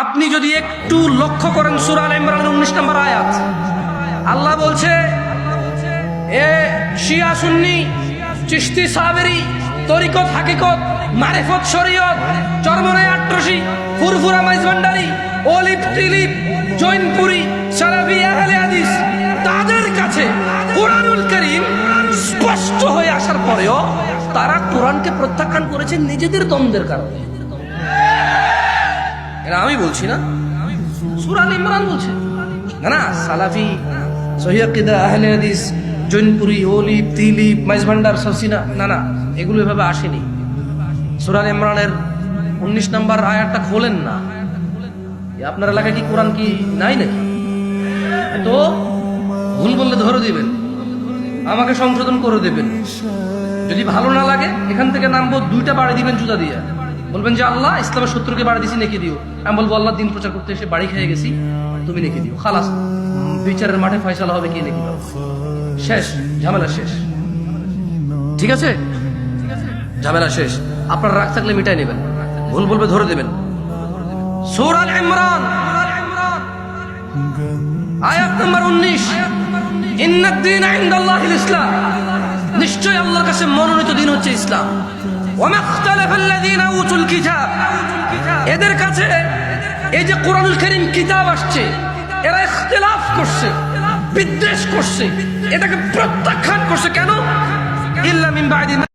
আপনি যদি একটু লক্ষ্য করেন সূরা আল ইমরানের 19 নম্বর আয়াত, আল্লাহ বলছে এ শিয়া সুন্নি চিশতি সাবেরি তরিকত হাকিকত মারিফত শরীয়ত চরমনে আট্রসি ফুরফুরা মাইজভান্ডারি অলিভ টিলিপ জৈনপুরি সালাফি আহলে হাদিস, তাদের কাছে কোরআনুল কারীম স্পষ্ট হয়ে আসার পরেও তারা কোরআনকে প্রত্যাখ্যান করেছে নিজেদের দ্বন্দ্বের কারণে। এটা আমি বলছি না, সূরা আল ইমরান বলছে। না সালাফি সহিহ আকিদা আহলে হাদিস জৈনপুরি অলিভ তিলিপ মাইজভান্ডার সসিনা, না এগুলো এভাবে আসেনি। সূরা আল ইমরানের 19 নম্বর আয়াতটা খোলেন না। আপনার এলাকায় কি কোরআন কি নাই নাকি? তো ভুল বললে ধরে দিবেন, আমাকে সংশোধন করে দেবেন। যদি ভালো না লাগে এখান থেকে নামবো, 2টা বাড়ি দিবেন জুতা দিয়ে, বলবেন যে আল্লাহ ইসলামের শত্রুকে বাড়ি দিছি নেকি দিও। আমি বলবো আল্লাহ দিন প্রচার করতে এসে বাড়ি খেয়ে গেছি, তুমি নেকি দিও। খালাস, বিচারের মাঠে ফয়সালা হবে কে নেকি দাও, শেষ, ঝামেলা শেষ। ঠিক আছে, ঝামেলা শেষ। আপনার রাগ থাকলে মিটাই নেবেন, ভুল বলবে ধরে দেবেন। সূরা আল ইমরান আয়াত নম্বর 19, ইন্নাদ দীন ইনদাল্লাহিল ইসলাম, নিশ্চয় আল্লাহর কাছে মনোনীত দিন হচ্ছে ইসলাম। ওয়া মাখতালাফাল্লাযীনা উতুল কিতাব, এদের কাছে এই যে কোরআনুল কারীম কিতাব আসছে, এরা ইখতিলাফ করছে, বিদ্বেষ করছে, এটাকে প্রত্যাখ্যান করছে। কেন? ইল্লা মিন বা'দি